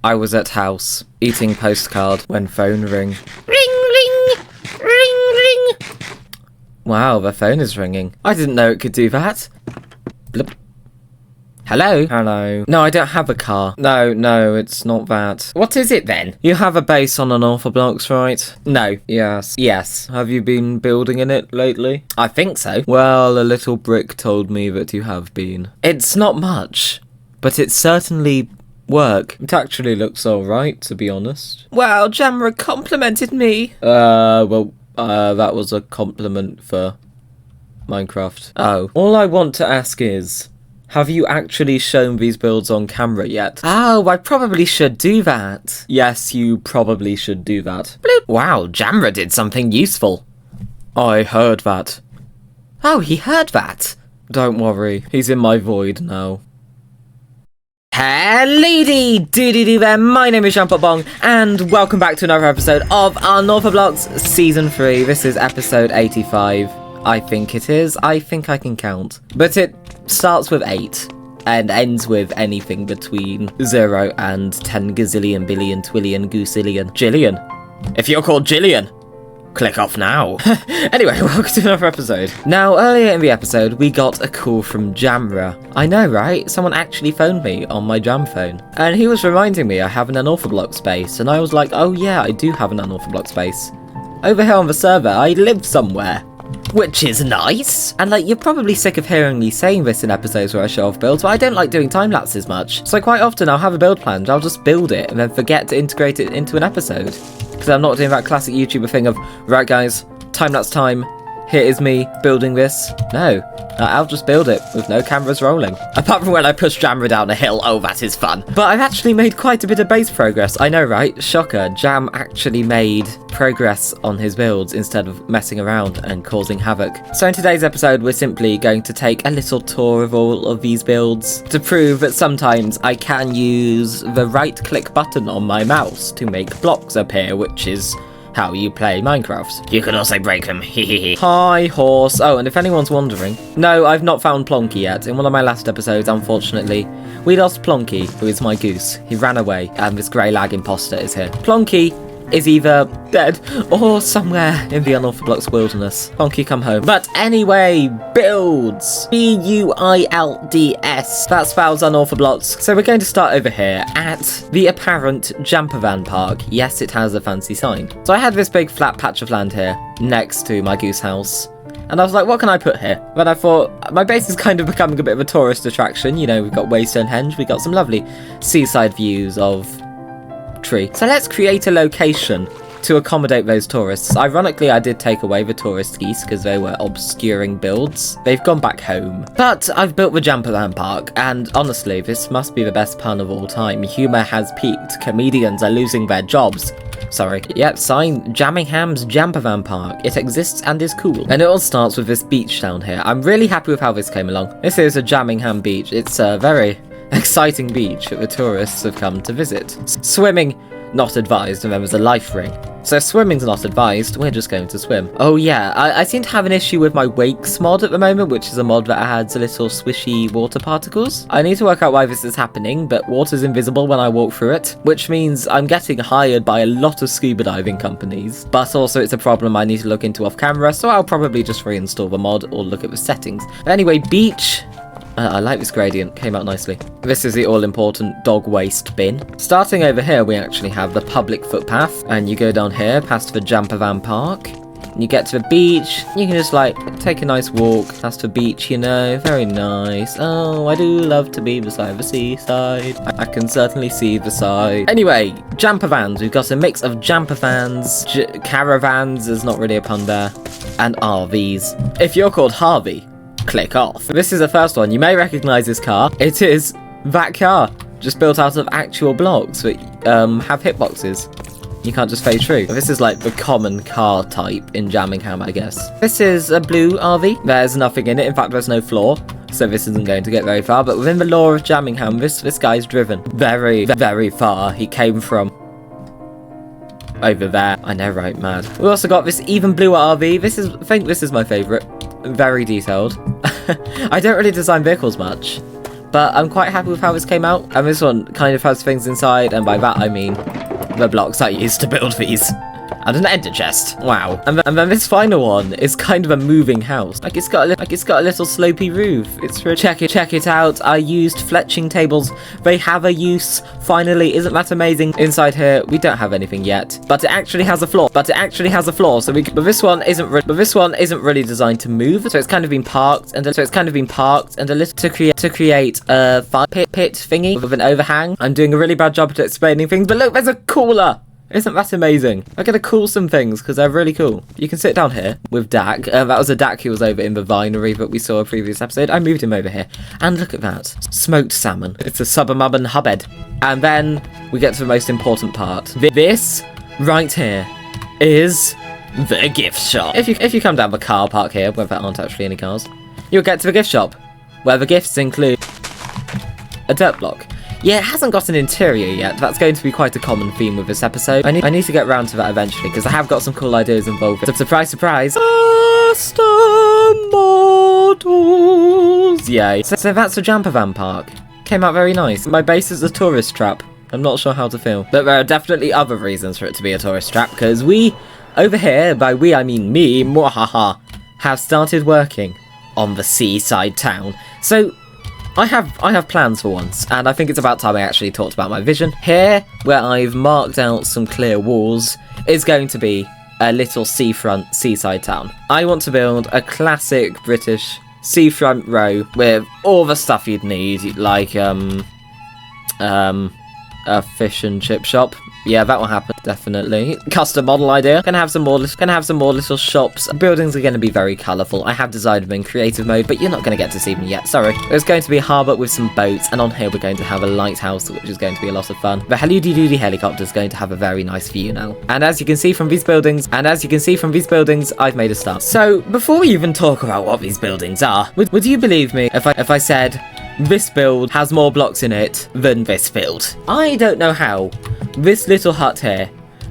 I was at house, eating postcard, when phone ring. Ring, ring, ring, ring. Wow, the phone is ringing. I didn't know it could do that. Blip. Hello? Hello. No, I don't have a car. No, it's not that. What is it then? You have a base on Unorthoblocks, right? No. Yes. Have you been building in it lately? I think so. Well, a little brick told me that you have been. It's not much, but it's certainly work. It actually looks alright, to be honest. Well, Jamra complimented me. That was a compliment for Minecraft. Oh. All I want to ask is, have you actually shown these builds on camera yet? Oh, I probably should do that. Yes, you probably should do that. Bloop. Wow, Jamra did something useful. I heard that. Oh, he heard that. Don't worry, he's in my void now. Hello doo there, my name is JampottBong, and welcome back to another episode of Unorthoblocks Season 3. This is episode 85. I think it is. I think I can count. But it starts with 8 and ends with anything between 0 and 10 gazillion, billion, twillion, goosillion. Jillian. If you're called Jillian, click off now. Anyway, welcome to another episode. Now, earlier in the episode, we got a call from Jamra. I know, right? Someone actually phoned me on my Jam phone. And he was reminding me I have an Unorthoblocks base. And I was like, oh yeah, I do have an Unorthoblocks base. Over here on the server, I live somewhere. Which is nice. And like, you're probably sick of hearing me saying this in episodes where I show off builds, but I don't like doing time lapses much. So quite often I'll have a build planned, I'll just build it and then forget to integrate it into an episode. Because I'm not doing that classic YouTuber thing of, right guys, time-lapse time, here is me building this. No, I'll just build it with no cameras rolling. Apart from when I push Jamra down a hill, oh that is fun. But I've actually made quite a bit of base progress. I know, right? Shocker, Jam actually made progress on his builds instead of messing around and causing havoc. So in today's episode, we're simply going to take a little tour of all of these builds to prove that sometimes I can use the right-click button on my mouse to make blocks appear, which is how you play Minecraft. You can also break them, hehehe. Hi, horse. Oh, and if anyone's wondering, no, I've not found Plonky yet. In one of my last episodes, unfortunately, we lost Plonky, who is my goose. He ran away, and this grey lag imposter is here. Plonky is either dead or somewhere in the Unorthoblocks wilderness. Plonky, come home. But anyway, builds. B-U-I-L-D-S. That spells Unorthoblocks. So we're going to start over here at the apparent Jampottbong Park. Yes, it has a fancy sign. So I had this big flat patch of land here next to my goose house. And I was like, what can I put here? But I thought, my base is kind of becoming a bit of a tourist attraction. You know, we've got Stonehenge, we've got some lovely seaside views of tree. So let's create a location to accommodate those tourists. Ironically, I did take away the tourist geese because they were obscuring builds. They've gone back home. But I've built the Jampottbong Park, and honestly, this must be the best pun of all time. Humour has peaked. Comedians are losing their jobs. Sorry. Yep, sign Jammingham's Jampottbong Park. It exists and is cool. And it all starts with this beach down here. I'm really happy with how this came along. This is a Jammingham beach. It's a very exciting beach that the tourists have come to visit. Swimming, not advised, and there was a life ring. So swimming's not advised, we're just going to swim. Oh yeah, I seem to have an issue with my wakes mod at the moment, which is a mod that adds a little swishy water particles. I need to work out why this is happening, but water's invisible when I walk through it, which means I'm getting hired by a lot of scuba diving companies. But also it's a problem I need to look into off camera, so I'll probably just reinstall the mod or look at the settings. But anyway, beach. I like this gradient, came out nicely. This is the all-important dog waste bin. Starting over here, we actually have the public footpath, and you go down here past the Jampottbong Park. You get to the beach, you can just like take a nice walk past the beach, you know, very nice. Oh, I do love to be beside the seaside. I can certainly see the side. Anyway, Jampovans, we've got a mix of Jampovans, caravans, there's not really a pun there, and RVs. If you're called Harvey, click off. This is the first one. You may recognize this car. It is that car, just built out of actual blocks that have hitboxes. You can't just fade through. This is like the common car type in Jammingham, I guess. This is a blue RV. There's nothing in it. In fact, there's no floor, so this isn't going to get very far. But within the lore of Jammingham, this guy's driven very, very far. He came from over there. I know, right? Mad. We also got this even bluer RV. I think this is my favourite. Very detailed. I don't really design vehicles much, but I'm quite happy with how this came out. And this one kind of has things inside, and by that I mean the blocks I used to build these. And an ender chest. Wow. And then this final one is kind of a moving house. Like it's got a little slopey roof. It's really check it out. I used fletching tables. They have a use. Finally, isn't that amazing? Inside here, we don't have anything yet, but it actually has a floor. But this one isn't really designed to move. So it's kind of been parked and a little to create a fire pit thingy with an overhang. I'm doing a really bad job at explaining things, but look, there's a cooler. Isn't that amazing? I'm gonna cool some things because they're really cool. You can sit down here with Dak. That was a Dak who was over in the vinery that we saw a previous episode. I moved him over here. And look at that. Smoked salmon. It's a submarine hubbed. And then we get to the most important part. This right here is the gift shop. If you come down the car park here, where there aren't actually any cars, you'll get to the gift shop, where the gifts include a dirt block. Yeah, it hasn't got an interior yet. That's going to be quite a common theme with this episode. I need to get around to that eventually, because I have got some cool ideas involved. Surprise, surprise. Custom models. Yay. So that's the Jampottbong park. Came out very nice. My base is a tourist trap. I'm not sure how to feel. But there are definitely other reasons for it to be a tourist trap, because we, over here, by we I mean me, mwahaha, have started working on the seaside town. So I have plans for once, and I think it's about time I actually talked about my vision. Here, where I've marked out some clear walls, is going to be a little seafront seaside town. I want to build a classic British seafront row with all the stuff you'd need, like a fish and chip shop. Yeah, that will happen, definitely. Custom model idea. Gonna have some more little shops. Buildings are gonna be very colourful. I have designed them in creative mode, but you're not gonna get to see them yet, sorry. There's going to be a harbour with some boats, and on here we're going to have a lighthouse, which is going to be a lot of fun. The Helly-Doody helicopter is going to have a very nice view now. And as you can see from these buildings, I've made a start. So, before we even talk about what these buildings are, would you believe me if I said this build has more blocks in it than this build? I don't know how this little hut here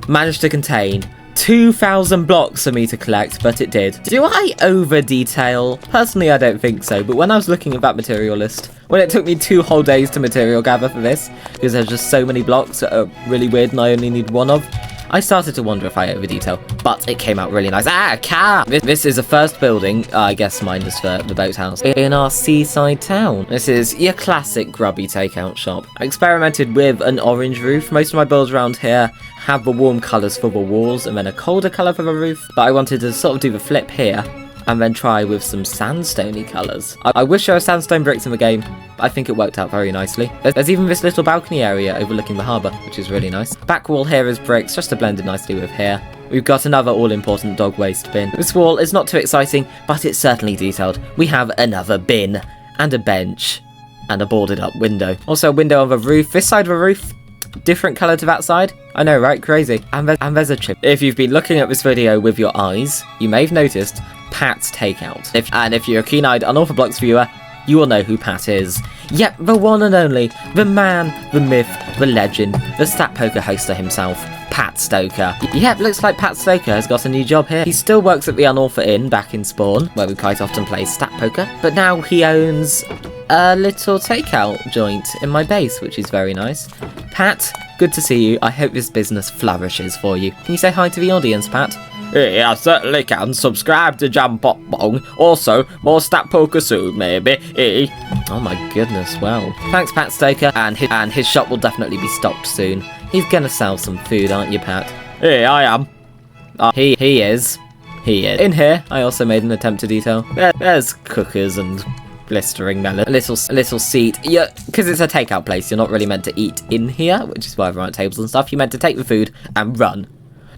managed to contain 2,000 blocks for me to collect, but it did. Do I over-detail? Personally, I don't think so, but when I was looking at that material list, when it took me 2 whole days to material gather for this, because there's just so many blocks that are really weird and I only need one of, I started to wonder if I over-detail, but it came out really nice. Ah, car! This is the first building, I guess minus for the boathouse, in our seaside town. This is your classic grubby takeout shop. I experimented with an orange roof. Most of my builds around here have the warm colours for the walls and then a colder colour for the roof, but I wanted to sort of do the flip here and then try with some sandstone-y colours. I wish there were sandstone bricks in the game, but I think it worked out very nicely. There's even this little balcony area overlooking the harbour, which is really nice. Back wall here is bricks, just to blend it nicely with here. We've got another all-important dog waste bin. This wall is not too exciting, but it's certainly detailed. We have another bin, and a bench, and a boarded-up window. Also a window on the roof. This side of the roof, different colour to that side. I know, right? Crazy. And there's a chip. If you've been looking at this video with your eyes, you may have noticed Pat's Takeout. If you're a keen-eyed Unorthoblocks viewer, you will know who Pat is. Yep, the one and only, the man, the myth, the legend, the stat poker hoster himself, Pat Stoker. Yep, looks like Pat Stoker has got a new job here. He still works at the Unortho Inn back in Spawn, where we quite often play stat poker, but now he owns a little takeout joint in my base, which is very nice. Pat, good to see you. I hope this business flourishes for you. Can you say hi to the audience, Pat? Yeah, I certainly can. Subscribe to JampottBong. Also, more stat poker soon, maybe. Oh my goodness, wow. Thanks, Pat Stoker, and his shop will definitely be stocked soon. He's gonna sell some food, aren't you, Pat? Hey, I am. He is. In here, I also made an attempt to detail. There's cookers and blistering melon. A little seat. Yeah, because it's a takeout place, you're not really meant to eat in here, which is why there aren't tables and stuff. You're meant to take the food and run.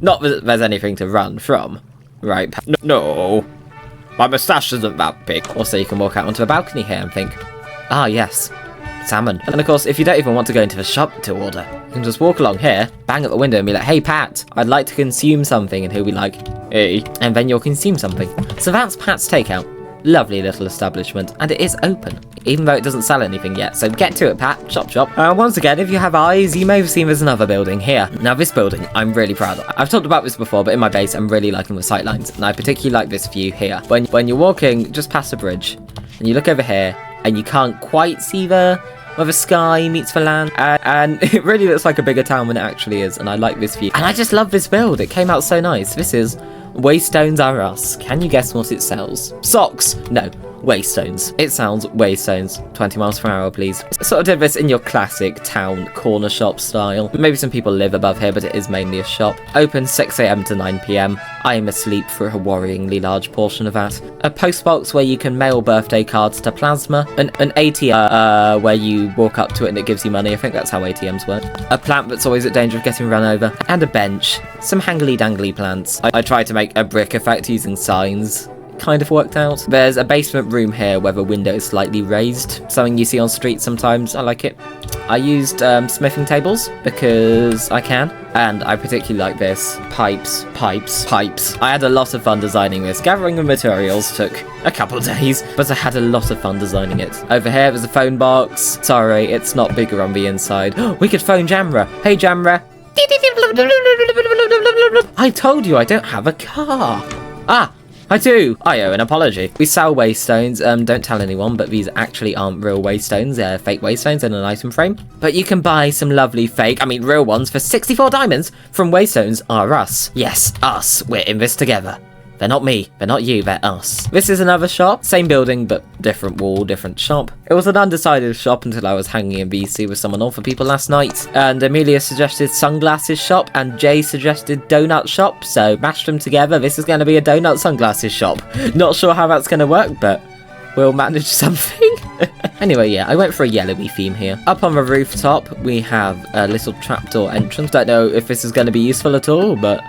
Not that there's anything to run from. Right, Pat? No. My moustache isn't that big. Also, you can walk out onto a balcony here and think, ah, yes, salmon. And of course, if you don't even want to go into the shop to order, you can just walk along here, bang at the window and be like, hey, Pat, I'd like to consume something. And he'll be like, hey. And then you'll consume something. So that's Pat's Takeout. Lovely little establishment, and it is open, even though it doesn't sell anything yet, so get to it, Pat. Chop chop. Once again, if you have eyes, you may have seen there's another building here. Now this building, I'm really proud of. I've talked about this before, but in my base, I'm really liking the sightlines, and I particularly like this view here. When you're walking just past the bridge, and you look over here, and you can't quite see where the sky meets the land, and it really looks like a bigger town than it actually is, and I like this view. And I just love this build. It came out so nice. This is Waystones Are Us. Can you guess what it sells? Socks! No. Waystones. It sounds Waystones. 20 miles per hour, please. Sort of did this in your classic town corner shop style. Maybe some people live above here, but it is mainly a shop. Open 6 AM to 9 PM. I am asleep for a worryingly large portion of that. A postbox where you can mail birthday cards to Plasma. An ATM where you walk up to it and it gives you money. I think that's how ATMs work. A plant that's always at danger of getting run over. And a bench. Some hangly-dangly plants. I tried to make a brick effect using signs. Kind of worked out. There's a basement room here where the window is slightly raised. Something you see on streets sometimes. I like it. I used smithing tables because I can. And I particularly like this. Pipes. I had a lot of fun designing this. Gathering the materials took a couple of days, but I had a lot of fun designing it. Over here there's a phone box. Sorry, it's not bigger on the inside. We could phone Jamra. Hey Jamra. I told you I don't have a car. I do. I owe an apology. We sell waystones. Don't tell anyone, but these actually aren't real waystones. They're fake waystones in an item frame. But you can buy some lovely real ones for 64 diamonds from Waystones Are Us. Yes, us. We're in this together. They're not me, they're not you, they're us. This is another shop, same building, but different wall, different shop. It was an undecided shop until I was hanging in BC with some Unortho people last night. And Amelia suggested sunglasses shop, and Jay suggested donut shop, so mashed them together. This is going to be a donut sunglasses shop. Not sure how that's going to work, but we'll manage something. Anyway, yeah, I went for a yellowy theme here. Up on the rooftop, we have a little trapdoor entrance. Don't know if this is going to be useful at all, but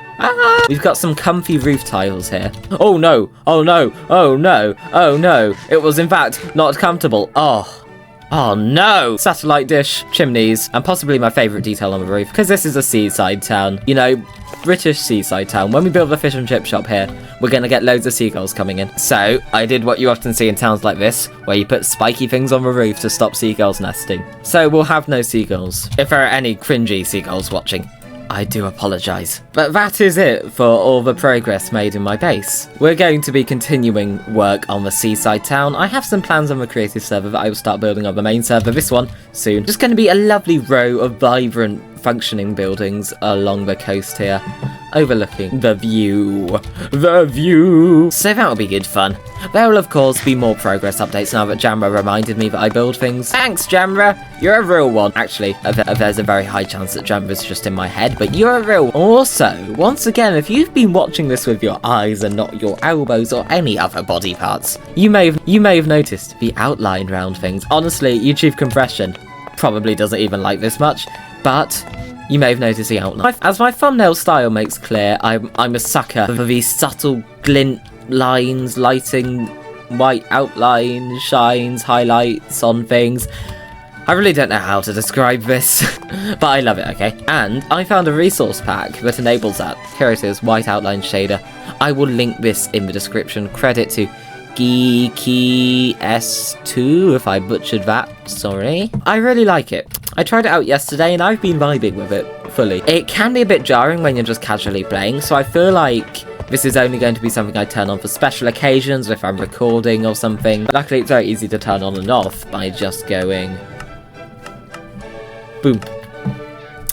we've got some comfy roof tiles here. Oh no, oh no, oh no, oh no. It was in fact not comfortable. Oh no! Satellite dish, chimneys, and possibly my favourite detail on the roof, because this is a seaside town. You know, British seaside town. When we build the fish and chip shop here, we're going to get loads of seagulls coming in. So, I did what you often see in towns like this, where you put spiky things on the roof to stop seagulls nesting. So, we'll have no seagulls. If there are any cringy seagulls watching, I do apologise. But that is it for all the progress made in my base. We're going to be continuing work on the seaside town. I have some plans on the creative server that I will start building on the main server, this one, soon. Just going to be a lovely row of vibrant, functioning buildings along the coast here, overlooking the view. The view! So that will be good fun. There will of course be more progress updates now that Jamra reminded me that I build things. Thanks Jamra! You're a real one. Actually, there's a very high chance that Jamra's just in my head, but you're a real one. Also, once again, if you've been watching this with your eyes and not your elbows or any other body parts, you may have noticed the outline round things. Honestly, YouTube compression probably doesn't even like this much, but you may have noticed the outline. As my thumbnail style makes clear, I'm a sucker for these subtle glint lines, lighting, white outline, shines, highlights on things. I really don't know how to describe this, but I love it, okay? And I found a resource pack that enables that. Here it is, white outline shader. I will link this in the description. Credit to Geeky S2 if I butchered that, sorry. I really like it. I tried it out yesterday and I've been vibing with it fully. It can be a bit jarring when you're just casually playing, so I feel like this is only going to be something I turn on for special occasions, if I'm recording or something. Luckily it's very easy to turn on and off by just going boom.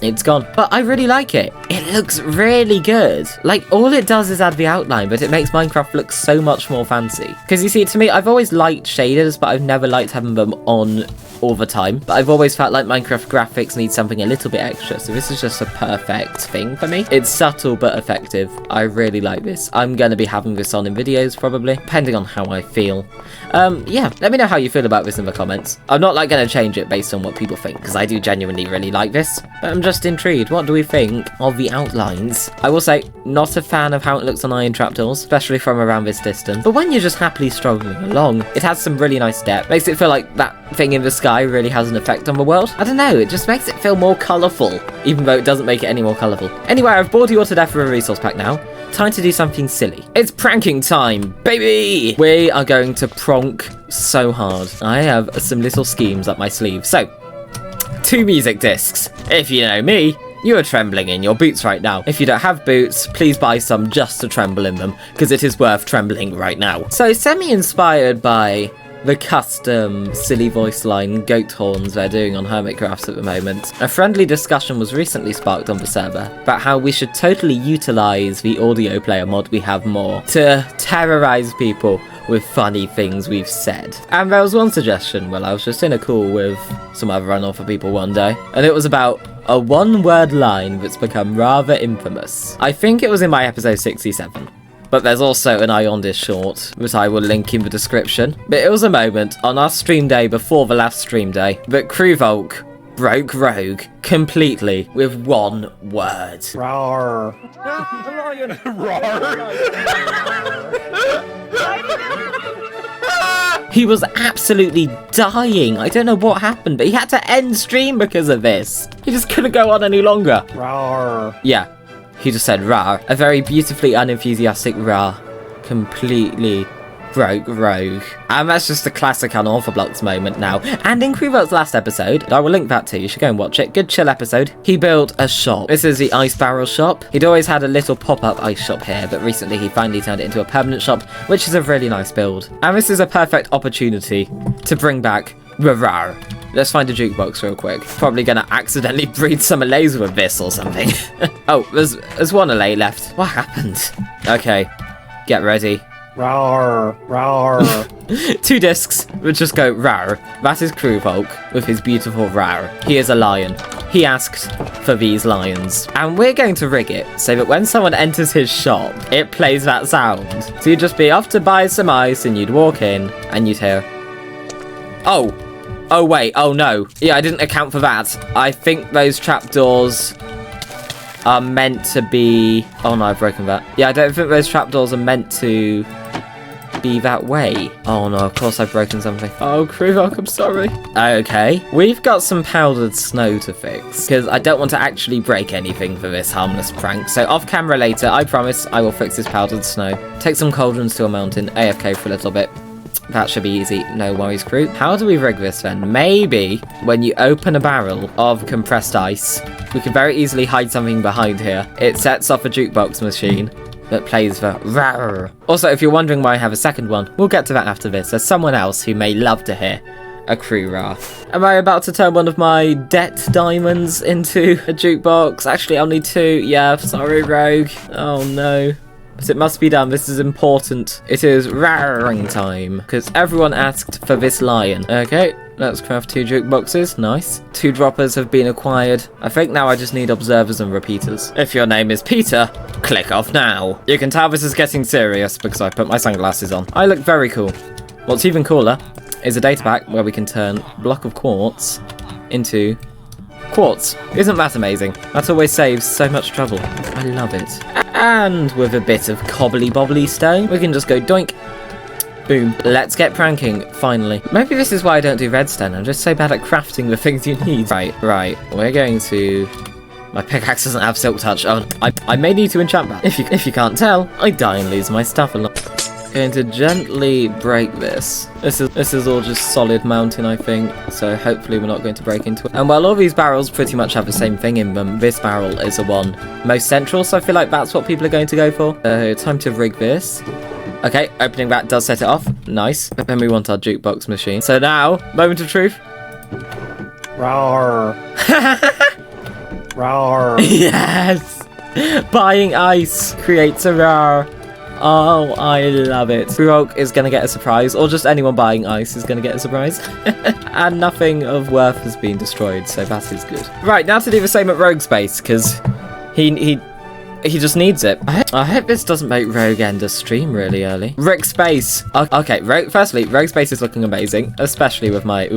It's gone. But I really like it. It looks really good. Like, all it does is add the outline, but it makes Minecraft look so much more fancy. Because you see, to me, I've always liked shaders, but I've never liked having them on all the time. But I've always felt like Minecraft graphics need something a little bit extra, so this is just a perfect thing for me. It's subtle but effective. I really like this. I'm going to be having this on in videos, probably, depending on how I feel. Yeah, let me know how you feel about this in the comments. I'm not, like, going to change it based on what people think, because I do genuinely really like this. But I'm just intrigued. What do we think of the outlines? I will say, not a fan of how it looks on iron trapdoors, especially from around this distance. But when you're just happily strolling along, it has some really nice depth. Makes it feel like that thing in the sky really has an effect on the world. I don't know, it just makes it feel more colourful, even though it doesn't make it any more colourful. Anyway, I've bored you all to death with a resource pack now. Time to do something silly. It's pranking time, baby! We are going to prank so hard. I have some little schemes up my sleeve. So, 2 music discs. If you know me, you are trembling in your boots right now. If you don't have boots, please buy some just to tremble in them, because it is worth trembling right now. So, semi-inspired by the custom silly voice line goat horns they're doing on Hermitcrafts at the moment. A friendly discussion was recently sparked on the server about how we should totally utilize the audio player mod we have more to terrorize people with funny things we've said. And there was one suggestion while I was just in a call with some other Unortho people one day, and it was about a one-word line that's become rather infamous. I think it was in my episode 67. But there's also an eye on this short that I will link in the description. But it was a moment on our stream day before the last stream day that Crewvolk broke Rogue completely with one word. Roar. He was absolutely dying. I don't know what happened, but he had to end stream because of this. He just couldn't go on any longer. Roar. Yeah, he just said rah. A very beautifully unenthusiastic rah. Completely broke Rogue. And that's just a classic Unorthoblocks moment now. And in Crewvolk's last episode, I will link that too, you should go and watch it. Good chill episode. He built a shop. This is the ice barrel shop. He'd always had a little pop-up ice shop here, but recently he finally turned it into a permanent shop, which is a really nice build. And this is a perfect opportunity to bring back Rar. Let's find a jukebox real quick. Probably gonna accidentally breed some allays with this or something. Oh, there's one allay left. What happened? Okay, get ready. Roar. Roar. 2 discs would just go rar. That is Crewvolk with his beautiful rar. He is a lion. He asked for these lions. And we're going to rig it so that when someone enters his shop, it plays that sound. So you'd just be off to buy some ice and you'd walk in and you'd hear, oh. Oh wait, oh no. Yeah, I didn't account for that. I think those trapdoors are meant to be... Oh no, I've broken that. Yeah, I don't think those trapdoors are meant to be that way. Oh no, of course I've broken something. Oh, Crewvolk, I'm sorry. Okay, we've got some powdered snow to fix, because I don't want to actually break anything for this harmless prank. So off camera later, I promise I will fix this powdered snow. Take some cauldrons to a mountain, AFK for a little bit. That should be easy, no worries, crew. How do we rig this then? Maybe when you open a barrel of compressed ice, we can very easily hide something behind here. It sets off a jukebox machine that plays the rawr. Also, if you're wondering why I have a second one, we'll get to that after this. There's someone else who may love to hear a crew rawr. Am I about to turn one of my debt diamonds into a jukebox? Actually, I'll need 2. Yeah, sorry, Rogue. Oh no. But it must be done, this is important. It is raring time, because everyone asked for this lion. Okay, let's craft 2 jukeboxes, nice. 2 droppers have been acquired. I think now I just need observers and repeaters. If your name is Peter, click off now. You can tell this is getting serious, because I put my sunglasses on. I look very cool. What's even cooler is a data pack where we can turn block of quartz into quartz. Isn't that amazing? That always saves so much trouble. I love it. And with a bit of cobbly-bobbly stone, we can just go doink. Boom. Let's get pranking, finally. Maybe this is why I don't do redstone. I'm just so bad at crafting the things you need. Right. We're going to... My pickaxe doesn't have silk touch. Oh, I may need to enchant that. If you can't tell, I die and lose my stuff a lot. Going to gently break this. This is all just solid mountain, I think, so hopefully we're not going to break into it. And while all these barrels pretty much have the same thing in them, this barrel is the one most central, so I feel like that's what people are going to go for. Time to rig this. Okay, opening that does set it off. Nice. But then we want our jukebox machine. So now, moment of truth. Roar. Roar. Yes! Buying ice creates a roar. Oh, I love it. Crewvolk is going to get a surprise, or just anyone buying ice is going to get a surprise. And nothing of worth has been destroyed, so that is good. Right, now to do the same at Rogue's base, because he just needs it. I hope this doesn't make Rogue end a stream really early. Rick's base. Okay, firstly, Rogue's base is looking amazing, especially with my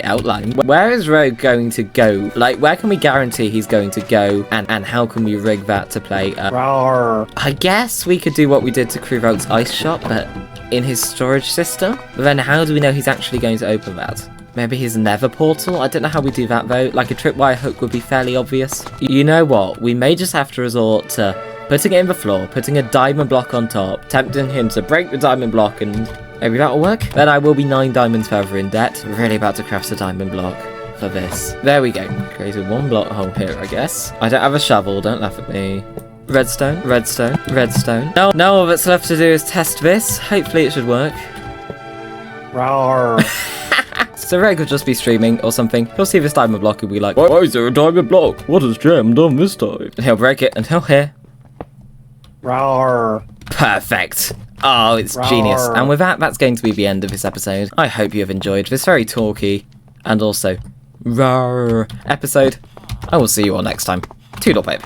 outline. Where is Rogue going to go? Like, where can we guarantee he's going to go, and how can we rig that to play? Roar. I guess we could do what we did to Crewvolk's ice shop, but in his storage system? But then how do we know he's actually going to open that? Maybe his nether portal? I don't know how we do that though. Like a tripwire hook would be fairly obvious. You know what? We may just have to resort to putting it in the floor, putting a diamond block on top, tempting him to break the diamond block, and maybe that'll work. Then I will be 9 diamonds further in debt. Really about to craft a diamond block for this. There we go. Created 1 block hole here, I guess. I don't have a shovel, don't laugh at me. Redstone, redstone, redstone. No, all that's left to do is test this. Hopefully it should work. Rawr. So Ray could just be streaming or something. He'll see this diamond block and be like, Why is there a diamond block? What has Jam done this time? and he'll break it and he'll hear, Rawr. perfect. Oh, it's genius. And with that, that's going to be the end of this episode. I hope you have enjoyed this very talky and also rawr episode. I will see you all next time. Toodle babe.